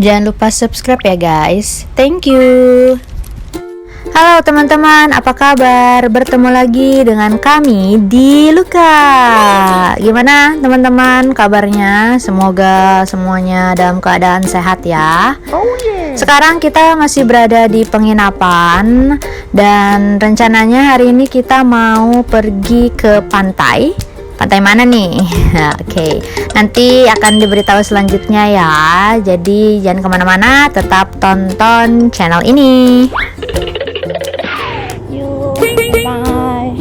Jangan lupa subscribe ya guys. Thank you. Halo teman-teman, apa kabar? Bertemu lagi dengan kami di Luka. Gimana teman-teman kabarnya? Semoga semuanya dalam keadaan sehat ya. Sekarang kita masih berada di penginapan dan rencananya hari ini kita mau pergi ke pantai. Pantai mana nih? Oke, nanti akan diberitahu selanjutnya ya. Jadi jangan kemana-mana, tetap tonton channel ini. Bye.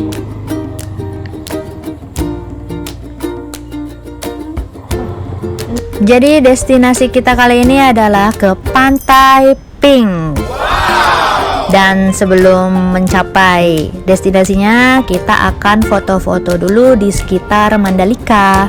Jadi destinasi kita kali ini adalah ke Pantai Pink. Dan sebelum mencapai destinasinya, kita akan foto-foto dulu di sekitar Mandalika.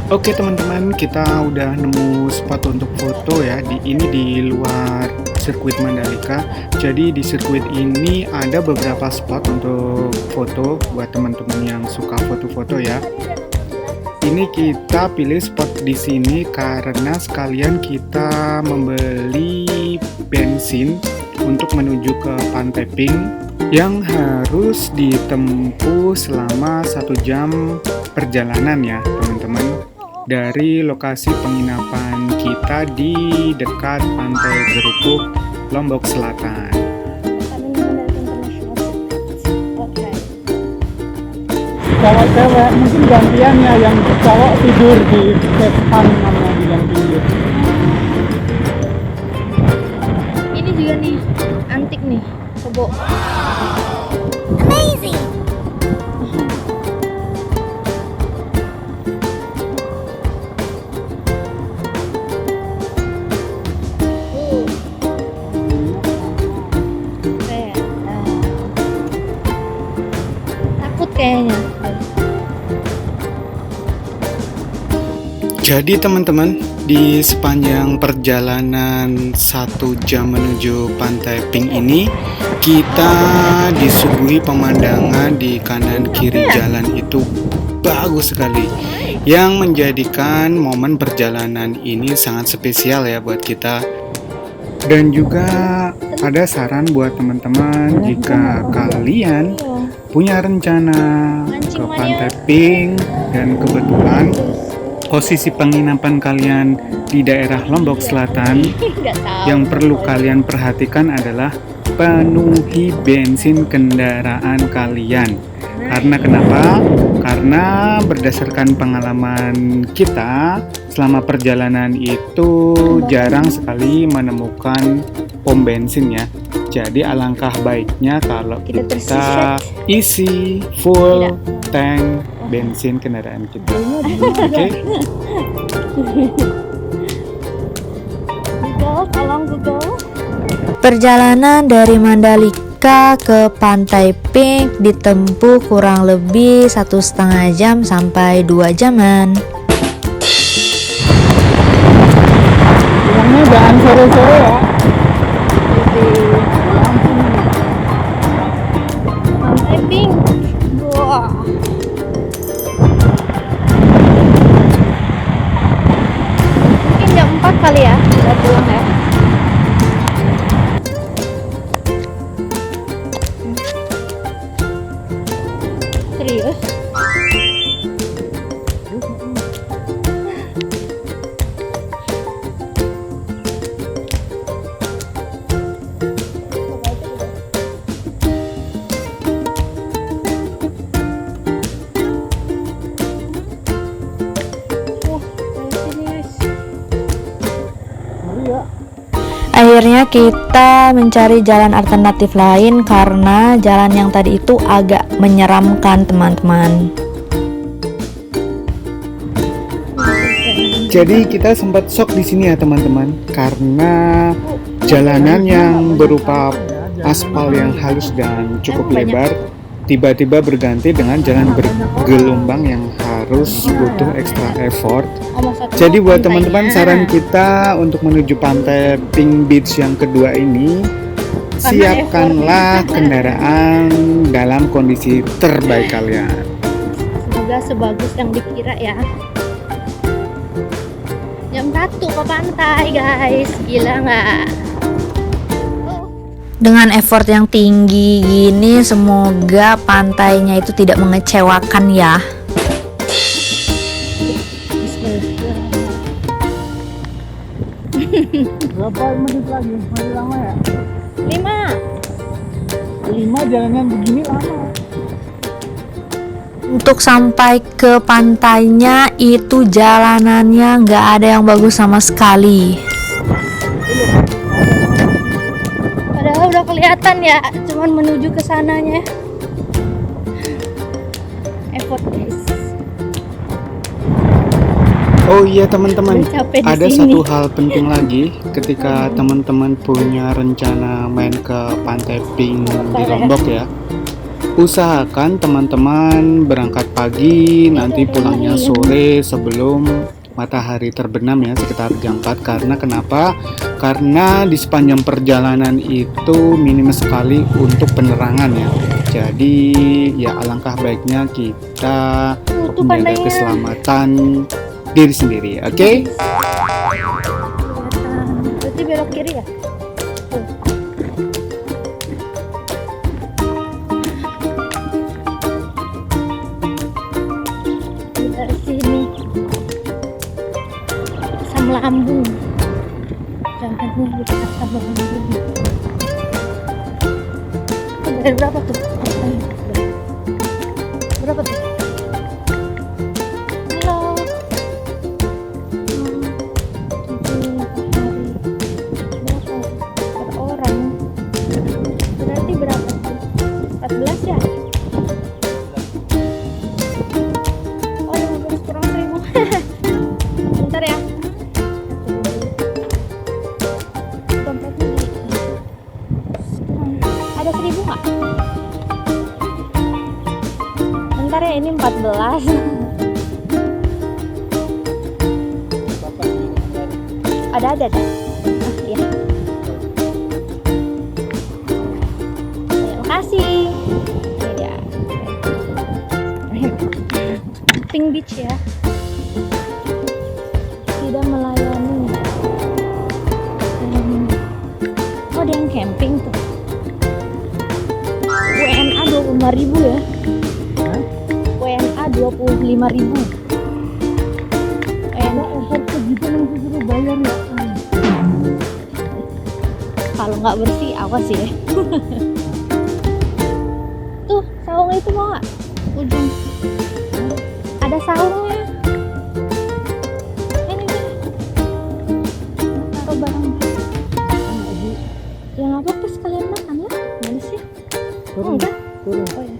Oke teman-teman, kita udah nemu spot untuk foto ya. Ini di luar sirkuit Mandalika. Jadi di sirkuit ini ada beberapa spot untuk foto buat teman-teman yang suka foto-foto ya. Ini kita pilih spot di sini karena sekalian kita membeli bensin untuk menuju ke Pantai Pink yang harus ditempuh selama 1 jam perjalanan ya teman-teman, dari lokasi penginapan kita di dekat Pantai Gerupuk, Lombok Selatan. Cewek-cewek mungkin gantian ya, yang cowok tidur di depan sama di yang pinggir. Ini juga nih, antik nih, kebo. Amazing! Takut kayaknya. Jadi teman-teman, di sepanjang perjalanan 1 jam menuju Pantai Pink ini, kita disuguhi pemandangan di kanan kiri jalan itu bagus sekali, yang menjadikan momen perjalanan ini sangat spesial ya buat kita. Dan juga ada saran buat teman-teman, jika kalian punya rencana ke Pantai Pink dan kebetulan posisi penginapan kalian di daerah Lombok Selatan, yang perlu kalian perhatikan adalah penuhi bensin kendaraan kalian. Karena kenapa? Karena berdasarkan pengalaman kita selama perjalanan itu jarang sekali menemukan pom bensin ya. Jadi alangkah baiknya kalau kita isi full tank bensin kendaraan kita. Oke. Perjalanan dari Mandalika ke Pantai Pink ditempuh kurang lebih 1,5 jam sampai 2 jaman. Pulangnya jangan sore-sore ya. Pantai Pink. Wah. Mungkin jam 4 kali ya, udah pulang ya. Serius? Akhirnya kita mencari jalan alternatif lain karena jalan yang tadi itu agak menyeramkan teman-teman. Jadi kita sempat shock di sini ya teman-teman, karena jalanan yang berupa aspal yang halus dan cukup lebar tiba-tiba berganti dengan jalan bergelombang yang harus butuh ekstra effort. Jadi buat teman-teman, saran kita untuk menuju pantai Pink Beach yang kedua ini, siapkanlah kendaraan dalam kondisi terbaik kalian. Semoga sebagus yang dikira ya. Jam 1 ke pantai guys, gila nggak? Dengan effort yang tinggi gini, semoga pantainya itu tidak mengecewakan ya. Berapa menit lagi? Masih lama ya? 5 jalannya begini lama. Untuk sampai ke pantainya itu jalanannya nggak ada yang bagus sama sekali. Padahal udah kelihatan ya, cuman menuju ke sananya. Effort guys. Oh iya teman-teman, Udah capek di ada sini. satu hal penting lagi ketika teman-teman punya rencana main ke pantai Pink di Lombok ya. Usahakan teman-teman berangkat pagi, nanti pulangnya sore sebelum matahari terbenam ya, sekitar jam 4. Karena kenapa? Karena di sepanjang perjalanan itu minim sekali untuk penerangan ya. Jadi ya alangkah baiknya kita menjaga keselamatan diri sendiri, oke? Berarti belok kiri ya? Dari sini asam lambung, jangannya gitu asam lambung. Bayar berapa tuh? Berapa tuh? Halo. Per orang berarti berapa tuh? 14 ya? Oh 15 kurang 1000. Bentar ya. Dompetnya ada 1000 nggak? Bentar ya, ini 14. Ada. Ah, iya. Terima kasih. Ya. Pink Beach ya. Tidak melayani. Oh, ada yang camping tuh. WNA 25.000 ya. WNA 25.000. Effort segitu nanti suruh bayar ya. Kalau nggak bersih awas ya. Tuh saungnya itu mau nggak? Ujung ada saungnya. Ini nih. Taruh barang. Ya nggak apa-apa, sekalian makan ya. Mana sih? Enggak. Turun. Oh ya.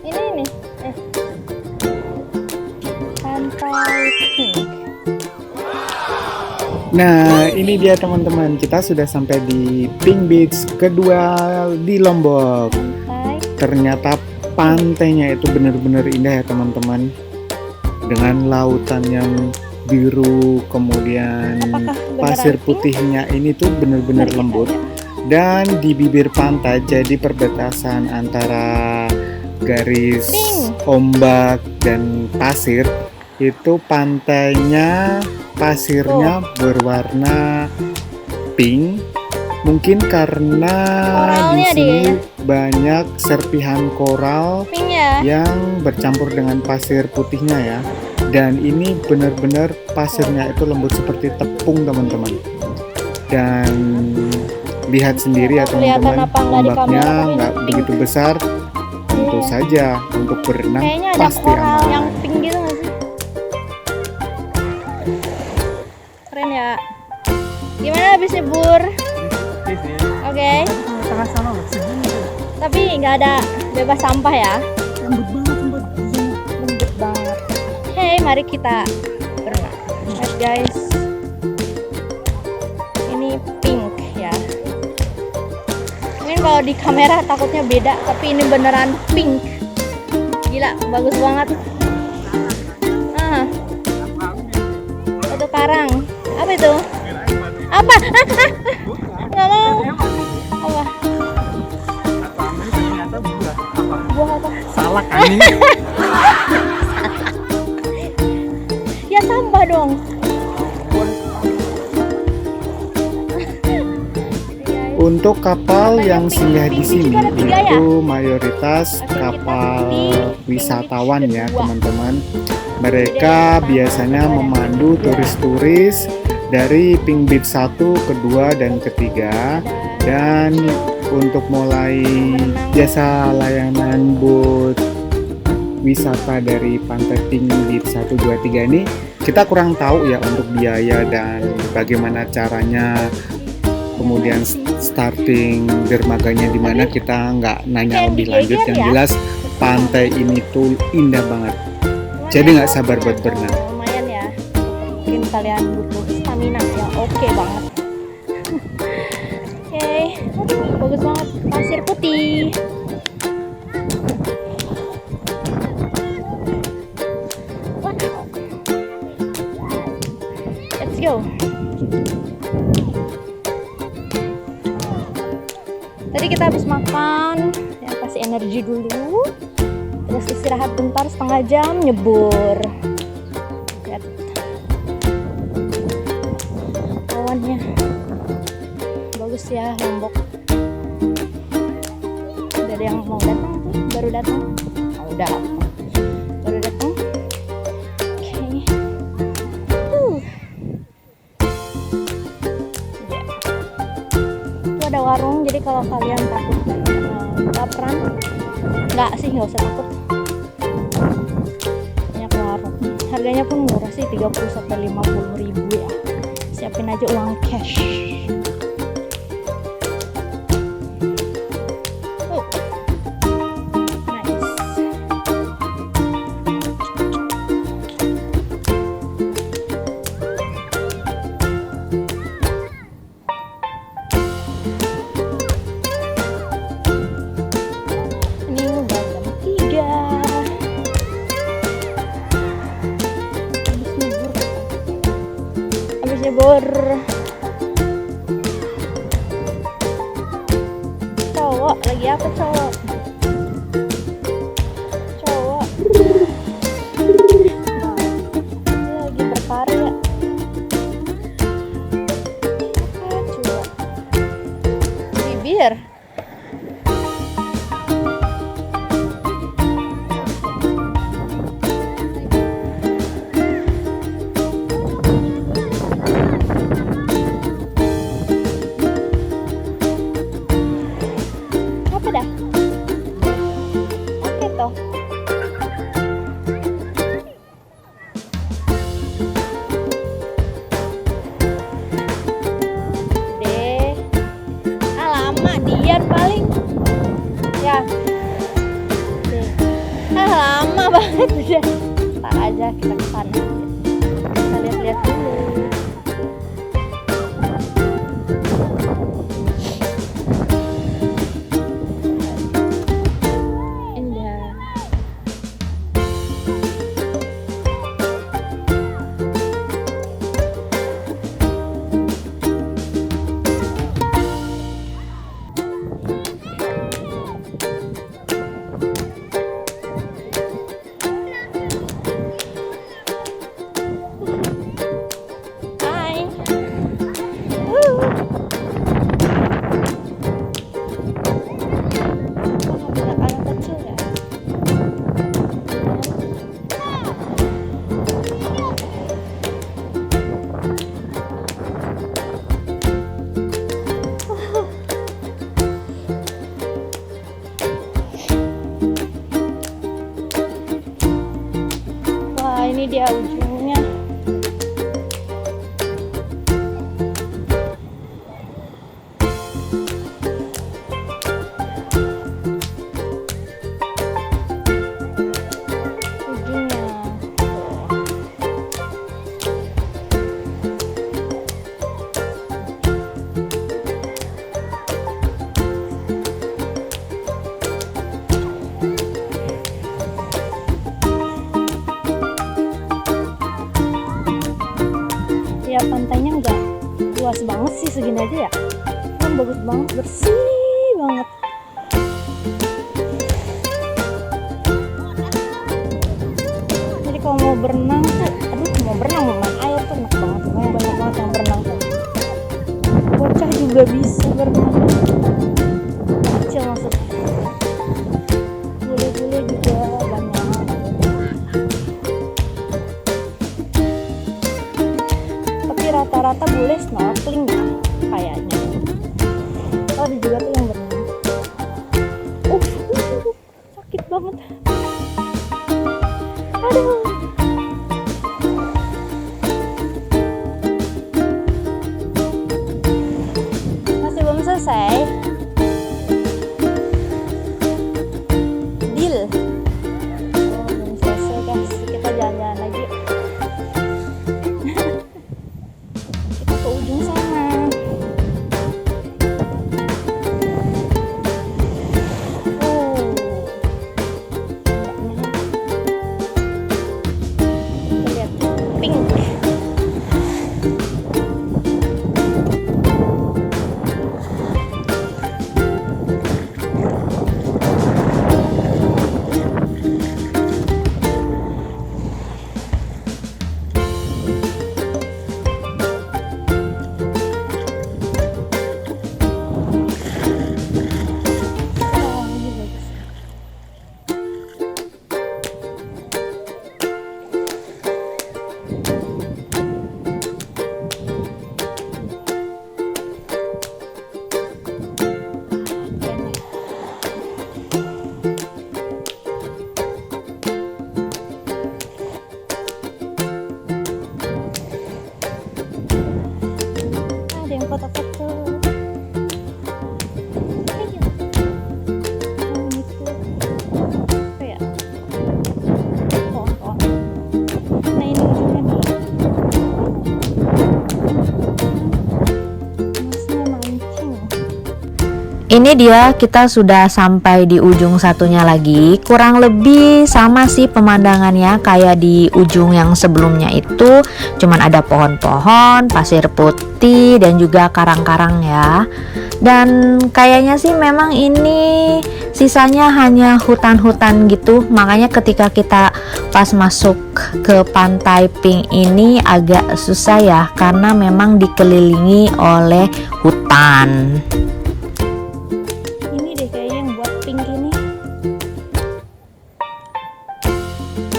Ini. Pantai Pink. Nah, ini dia teman-teman, kita sudah sampai di Pink Beach kedua di Lombok. Pantai. Ternyata pantainya itu benar-benar indah ya teman-teman. Dengan lautan yang biru, kemudian Apakah pasir beneran putihnya ini tuh benar-benar Mari kita lembut. lihat. Dan di bibir pantai jadi perbatasan antara garis Pink. ombak dan pasir, itu pantainya pasirnya berwarna pink. Mungkin karena di Koralnya sini deh. banyak serpihan koral Pink ya. yang bercampur dengan pasir putihnya ya. Dan ini benar-benar pasirnya itu lembut seperti tepung teman-teman. Dan lihat sendiri ya Kelihatan teman-teman, apa nggak di ombaknya kamera, tapi nggak ini begitu besar. Tentu Iya. saja untuk berenang Kayaknya ada pasti koral aman. yang pink gitu nggak sih? Keren ya. Gimana habisnya Bur? Oke. Tengah sana loh, segini. Tapi nggak ada bebas sampah ya. Lembut banget tempat di sini. Lembut banget. Hey, mari kita berenang. Lihat guys. kalau di kamera takutnya beda, tapi ini beneran pink. Gila, bagus banget. Itu karang. Apa itu? Apa? Nggak mau. Apa? Buah apa? Salah kan ini. Ya sampah dong. Untuk kapal yang singgah di sini Ada 3 ya? itu mayoritas kapal wisatawan ya teman-teman. Mereka biasanya memandu turis-turis dari Pink Beach 1, kedua, dan ketiga. Dan untuk mulai jasa layanan boat wisata dari Pantai Pink Beach 1, 2, 3 ini kita kurang tahu ya untuk biaya dan bagaimana caranya. Kemudian starting dermaganya di mana kita nggak nanya lebih lanjut. Yang jelas pantai ini tuh indah banget. Jadi nggak sabar buat berenang. Lumayan ya. Mungkin kalian butuh stamina ya. Oke banget. Oke, aduh, bagus banget. Pasir putih. Wow. Let's go. Tadi kita habis makan, ya kasih energi dulu, terus istirahat bentar setengah jam, nyebur. Lihat awannya, bagus ya Lombok. Udah ada yang mau datang tuh, baru datang. Oh, udah, baru datang. Oke. Ada warung, jadi kalau kalian takut kelaparan, nggak usah takut, banyak warung. Harganya pun murah sih, 30-50 ribu ya. Siapin aja uang cash. Nyebur. Cowok lagi apa cowok? Cowok. Nah, dia lagi berkarya. Apa coba? Bibir. Lama banget udah. Ntar aja kita ke sana. Kita lihat-lihat dulu. Indah. Ini dia ujungnya. banget sih segini aja ya. Kan bagus banget, bersih banget. Jadi kalau mau berenang tuh, mau berenang mau main air tuh enak banget. Makanya banyak banget yang berenang tuh. Bocah juga bisa berenang. Kecil maksudnya. Bule-bule juga banyak. Tapi rata-rata bule snorkeling ya kayaknya. Oh, ada juga tuh yang berenang. Sakit banget. Aduh. Masih belum selesai. Deal. Oh, belum selesai guys. Kita jalan-jalan lagi. Kita ke ujung sana. Kita lihat pink. Ada yang foto-foto. Ayo. Itu apa ya? Pohon-pohon. Nah, ini ujungnya nih. Masnya mancing. Ini dia, kita sudah sampai di ujung satunya lagi. Kurang lebih sama sih pemandangannya kayak di ujung yang sebelumnya itu. Cuman ada pohon-pohon, pasir putih, dan juga karang-karang ya. Dan kayaknya sih memang ini sisanya hanya hutan-hutan gitu. Makanya ketika kita pas masuk ke Pantai Pink ini agak susah ya, karena memang dikelilingi oleh hutan. Ini deh kayaknya yang buat pink ini.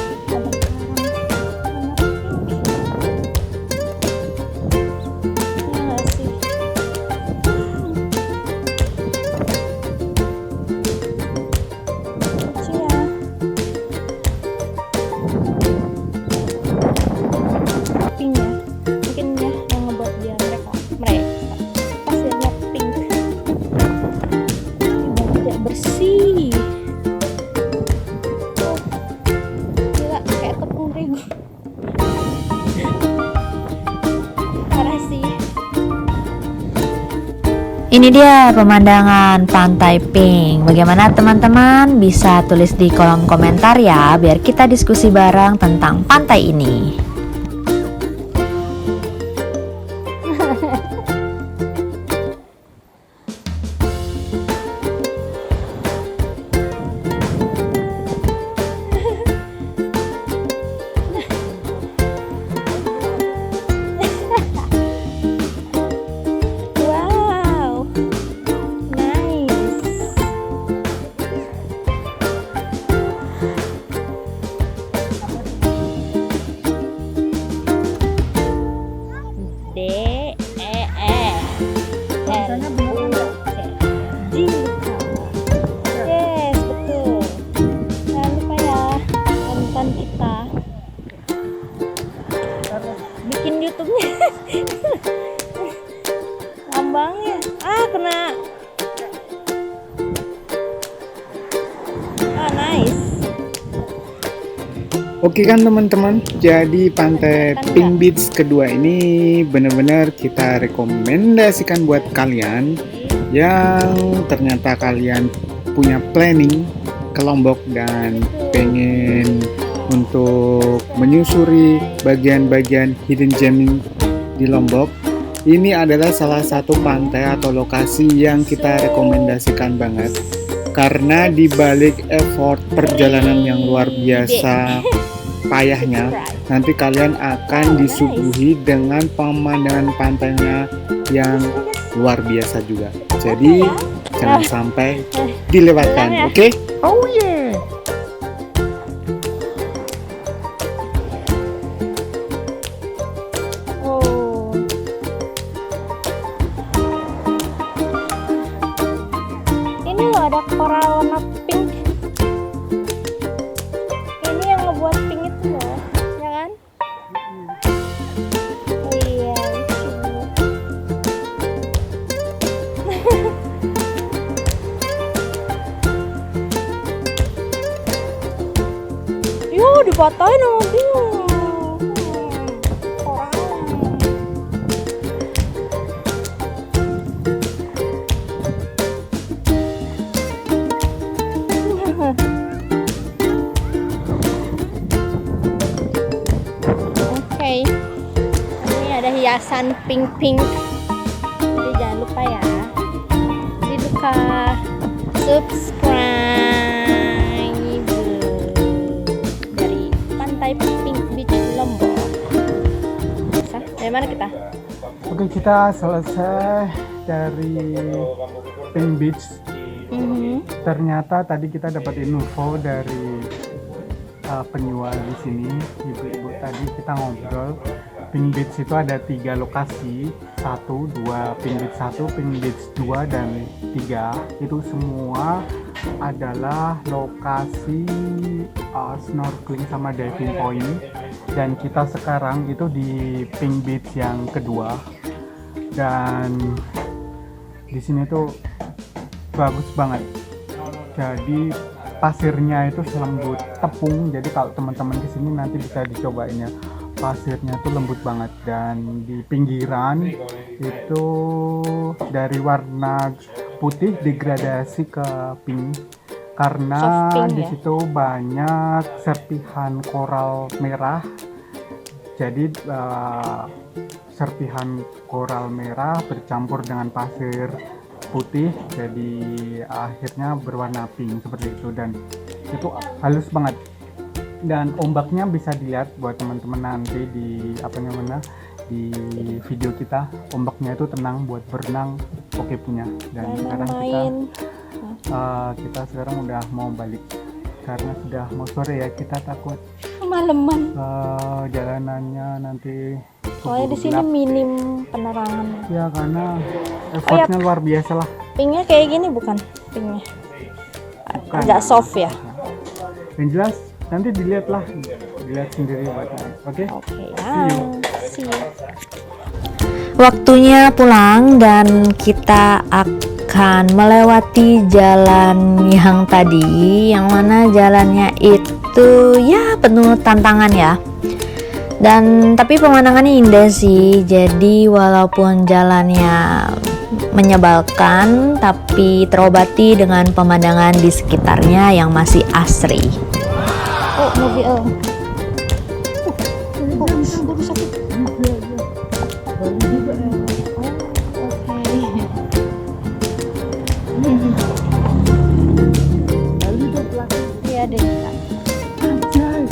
Ada karang, iya nggak sih? Lucu ya. Pink ya, mungkin ya yang ngebuat dia mereka pasirnya pink. Tidak bersih. Oh, gila kayak tepung terigu. Parah sih. Ini dia pemandangan Pantai Pink. Bagaimana teman-teman? Bisa tulis di kolom komentar ya, biar kita diskusi bareng tentang pantai ini. Wow, nice. D E E Tulisannya beneran nggak? Diluka. Yes, betul. Jangan lupa ya, tonton kita bikin YouTube-nya. Lambangnya kena. Nice. Oke kan teman-teman, jadi Pantai Pink Beach kedua ini benar-benar kita rekomendasikan buat kalian yang ternyata kalian punya planning ke Lombok dan pengen untuk menyusuri bagian-bagian hidden gem di Lombok. ini adalah salah satu pantai atau lokasi yang kita rekomendasikan banget. Karena di balik effort perjalanan yang luar biasa payahnya, nanti kalian akan disuguhi dengan pemandangan pantainya yang luar biasa juga. Jadi jangan sampai dilewatkan, oke? Oh yeah. Oh. Ini loh ada koral warna pink. Ini yang ngebuat pink itu loh, ya kan? Iya, lucu. Yuh, dipatahin sama dia. Koral. Oke, ini ada hiasan pink-pink. Jadi jangan lupa ya, di luka subscribe dari Pantai Pink Beach Lombok. Dari mana kita? Oke, kita selesai dari Pink Beach. Ternyata tadi kita dapat info dari penjual di sini, ibu-ibu tadi kita ngobrol. Pink Beach itu ada 3 lokasi, 1, 2, Pink Beach 1, Pink Beach 2, dan 3. Itu semua adalah lokasi snorkeling sama diving point. Dan kita sekarang itu di Pink Beach yang kedua. Dan di sini tuh bagus banget. Jadi pasirnya itu selembut tepung. Jadi kalau teman-teman kesini nanti bisa dicobain ya. Pasirnya tuh lembut banget, dan di pinggiran itu dari warna putih degradasi ke pink karena Soft pink di ya? situ banyak serpihan koral merah. Jadi serpihan koral merah bercampur dengan pasir putih, jadi akhirnya berwarna pink seperti itu, dan itu halus banget. Dan ombaknya bisa dilihat buat teman-teman nanti di di video kita, ombaknya itu tenang buat berenang, oke punya. Dan sekarang kita sekarang udah mau balik karena sudah mau sore ya, kita takut Maleman. jalanannya nanti Soalnya di sini gelap. minim penerangan. Ya karena effortnya luar biasa lah. Pinknya kayak gini bukan? Pinknya Bukan. agak soft ya. Yang jelas nanti dilihat sendiri buatnya. Oke? Oke, See you. see you. Waktunya pulang dan kita akan melewati jalan yang tadi, yang mana jalannya itu ya penuh tantangan ya. Dan tapi pemandangannya indah sih. Jadi walaupun jalannya menyebalkan, tapi terobati dengan pemandangan di sekitarnya yang masih asri. Oh, mobil. Bagus aku. Iya deh. Anjay,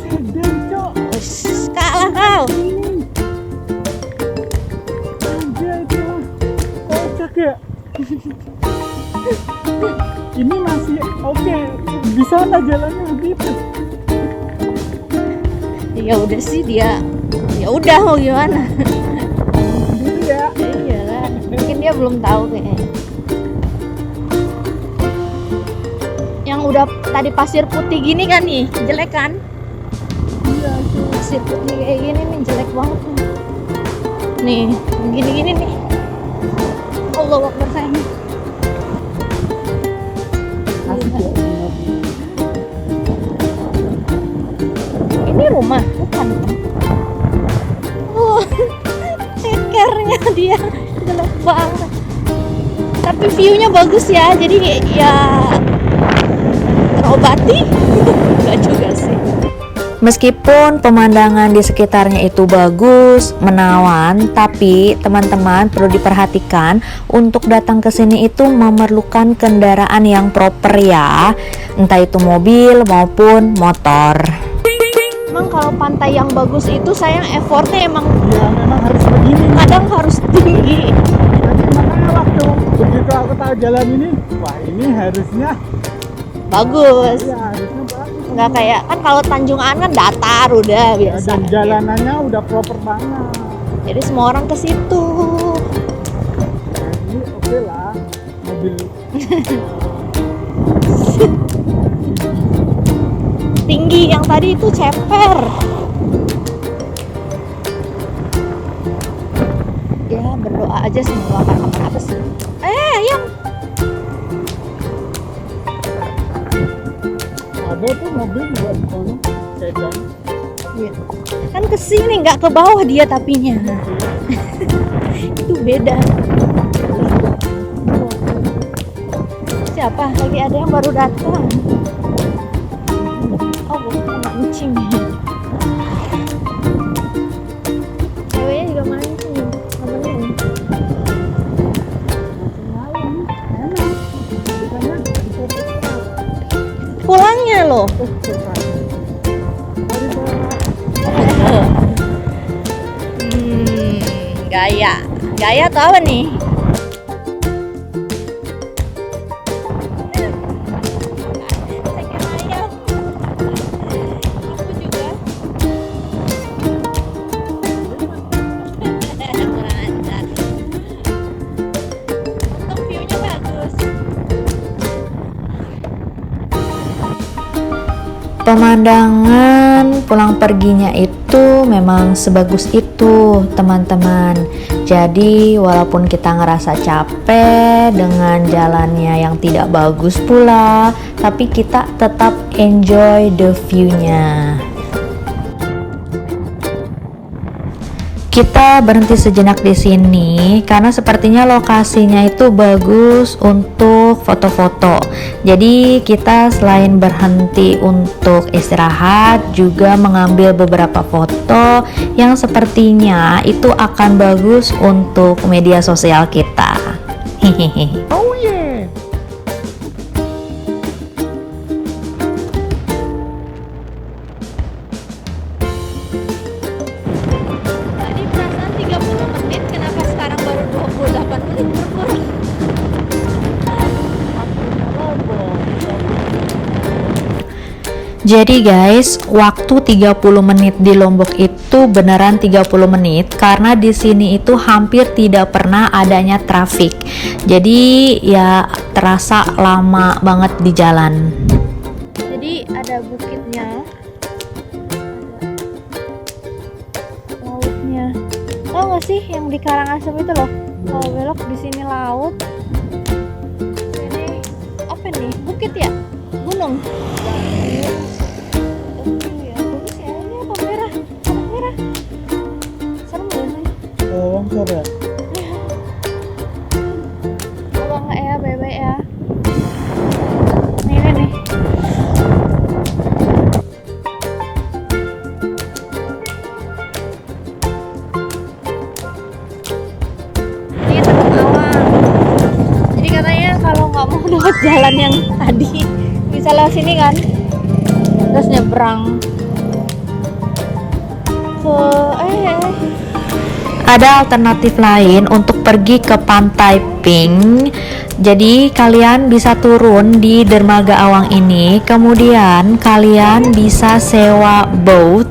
sedan cok. Kalah kau. Anjay cok, kocak ya. Ini masih oke, bisa lah jalannya begitu. Ya udah sih dia. Ya udah mau gimana? Gitu ya. Iyalah. Mungkin dia belum tahu kayaknya. Yang udah tadi pasir putih gini kan nih, jelek kan? Iya cok. Pasir putih kayak gini nih jelek banget nih. Nih, gini-gini nih. Allah Akbar sayang. Asik ya. Ini rumah, bukan? Oh, cekernya dia jelek banget. Tapi view-nya bagus ya, jadi ya terobati. Enggak juga sih. Meskipun pemandangan di sekitarnya itu bagus, menawan, tapi teman-teman perlu diperhatikan untuk datang ke sini itu memerlukan kendaraan yang proper ya, entah itu mobil maupun motor. Emang kalau pantai yang bagus itu sayang effortnya emang Ya memang harus begini. kadang harus tinggi. Jadi makanya waktu begitu aku tahu jalan ini, wah ini harusnya, Bagus. ya harusnya bagus. Nggak kayak kan kalau Tanjung An kan datar udah Ya, biasa. dan jalanannya udah proper banget. Jadi semua orang ke situ. Nah, ini oke lah, mobil Tinggi yang tadi itu ceper. Ya berdoa aja semoga nggak kenapa-napa sih. Ayam. ada tuh mobil buat kono sedan. Iya. Kan ke sini nggak ke bawah dia tapinya. Itu beda. Siapa? Lagi ada yang baru datang. Oh, bukan mancing. Ceweknya juga mancing. Temenin. Malam enak, bukannya bisa cepat. Pulangnya loh. Cepat. Tadi Gaya. Gaya tuh apa nih? Pemandangan pulang perginya itu memang sebagus itu teman-teman. Jadi walaupun kita ngerasa capek dengan jalannya yang tidak bagus pula, tapi kita tetap enjoy the view-nya. Kita berhenti sejenak di sini karena sepertinya lokasinya itu bagus untuk foto-foto. Jadi kita selain berhenti untuk istirahat juga mengambil beberapa foto yang sepertinya itu akan bagus untuk media sosial kita. Hehehe. oh yeah. Tadi perasaan 30 menit, kenapa sekarang baru 28 menit berkurang? Jadi guys, waktu 30 menit di Lombok itu beneran 30 menit karena di sini itu hampir tidak pernah adanya trafik. Jadi ya terasa lama banget di jalan. Jadi ada bukitnya. Lautnya. Tahu nggak sih yang di Karangasem itu loh? Kalau belok di sini laut. Ini apa nih? Bukit ya? Gunung. Longsor ya. Coba nggak ya, bebe ya. Ini nih. Ini Tengah Awang. Jadi katanya kalau nggak mau lewat jalan yang tadi bisa lewat sini kan, terus nyebrang ke ada alternatif lain untuk pergi ke Pantai Pink. Jadi kalian bisa turun di Dermaga Awang ini, kemudian kalian bisa sewa boat.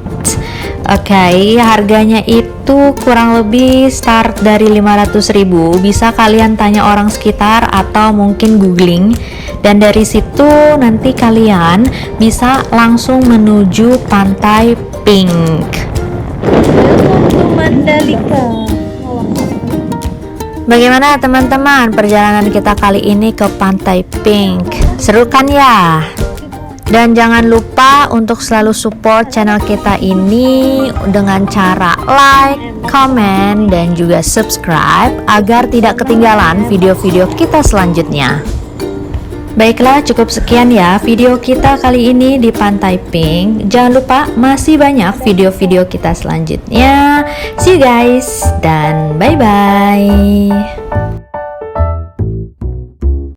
Oke, harganya itu kurang lebih start dari 500.000. Bisa kalian tanya orang sekitar atau mungkin googling. Dan dari situ nanti kalian bisa langsung menuju Pantai Pink. Welcome to Mandalika. Bagaimana teman-teman perjalanan kita kali ini ke Pantai Pink? Seru kan ya? Dan jangan lupa untuk selalu support channel kita ini dengan cara like, comment, dan juga subscribe agar tidak ketinggalan video-video kita selanjutnya. Baiklah, cukup sekian ya video kita kali ini di Pantai Pink. Jangan lupa masih banyak video-video kita selanjutnya. See you guys dan bye-bye.